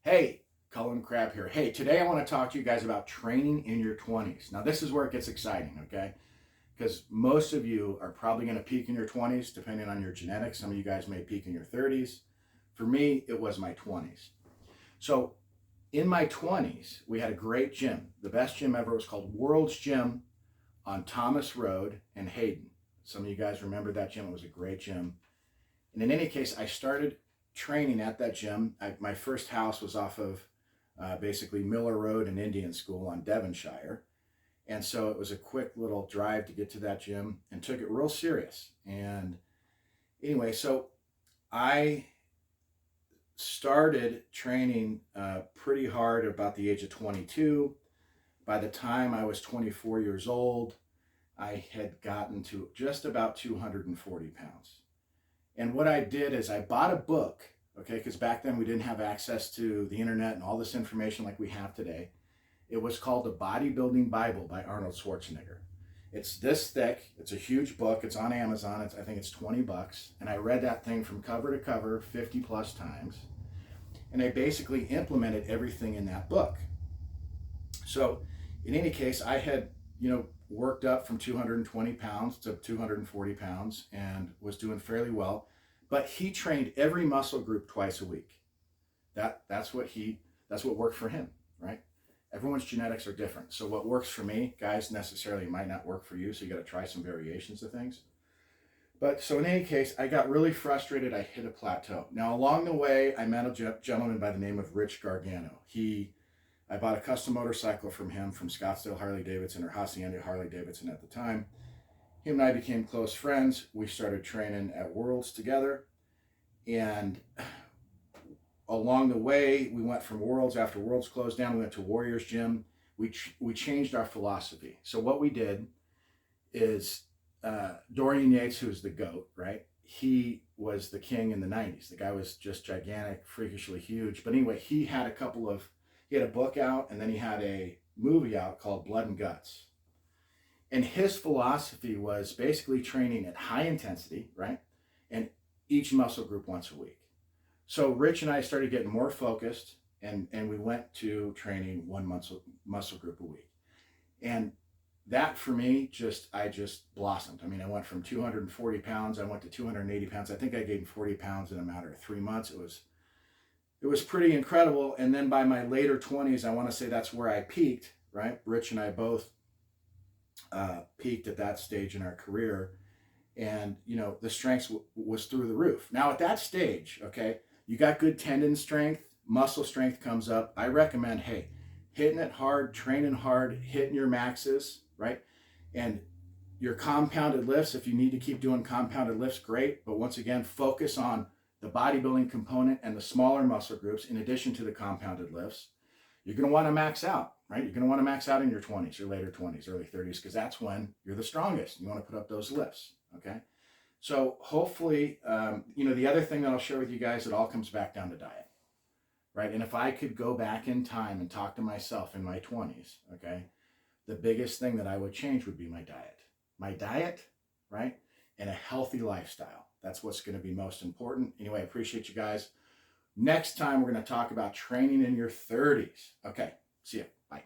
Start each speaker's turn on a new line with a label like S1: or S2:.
S1: Hey, Cullen Crab here. Hey, today I want to talk to you guys about training in your 20s. Now, this is where it gets exciting, okay? Because most of you are probably going to peak in your 20s, depending on your genetics. Some of you guys may peak in your 30s. For me, it was my 20s. So, in my 20s, we had a great gym. The best gym ever was called World's Gym on Thomas Road in Hayden. Some of you guys remember that gym. It was a great gym. And in any case, I started training at that gym. My first house was off of basically Miller Road and Indian School on Devonshire. And so it was a quick little drive to get to that gym and took it real serious. And anyway, so I started training pretty hard about the age of 22. By the time I was 24 years old, I had gotten to just about 240 pounds. And what I did is I bought a book, okay, because back then we didn't have access to the internet and all this information like we have today. It was called The Bodybuilding Bible by Arnold Schwarzenegger. It's this thick. It's a huge book. It's on Amazon. I think it's 20 bucks. And I read that thing from cover to cover 50 plus times. And I basically implemented everything in that book. So in any case, I had, worked up from 220 pounds to 240 pounds and was doing fairly well. But he trained every muscle group twice a week. That's what worked for him, right? Everyone's genetics are different. So what works for me, guys, necessarily might not work for you. So you got to try some variations of things. But so in any case, I got really frustrated. I hit a plateau. Now, along the way, I met a gentleman by the name of Rich Gargano. I bought a custom motorcycle from him from Scottsdale Harley Davidson, or Hacienda Harley Davidson at the time. Him and I became close friends. We started training at Worlds together. And along the way, we went from Worlds. After Worlds closed down, we went to Warriors Gym. We changed our philosophy. So what we did is Dorian Yates, who's the GOAT, right? He was the king in the 90s. The guy was just gigantic, freakishly huge. But anyway, he had a book out, and then he had a movie out called Blood and Guts. And his philosophy was basically training at high intensity, right? And each muscle group once a week. So Rich and I started getting more focused, and we went to training one muscle group a week. And that for me, I just blossomed. I mean, I went from 240 pounds, I went to 280 pounds. I think I gained 40 pounds in a matter of 3 months. It was pretty incredible. And then by my later 20s, I want to say that's where I peaked, right? Rich and I both peaked at that stage in our career. And, the strength was through the roof. Now at that stage, okay, you got good tendon strength, muscle strength comes up. I recommend, hey, hitting it hard, training hard, hitting your maxes, right? And your compounded lifts, if you need to keep doing compounded lifts, great. But once again, focus on the bodybuilding component and the smaller muscle groups in addition to the compounded lifts. You're going to want to max out, right? You're going to want to max out in your 20s, your later 20s, early 30s, because that's when you're the strongest. You want to put up those lifts, okay? So hopefully, the other thing that I'll share with you guys, it all comes back down to diet, right? And if I could go back in time and talk to myself in my 20s, okay, the biggest thing that I would change would be my diet. My diet, right? And a healthy lifestyle. That's what's going to be most important. Anyway, I appreciate you guys. Next time, we're going to talk about training in your 30s. Okay, see ya. Bye.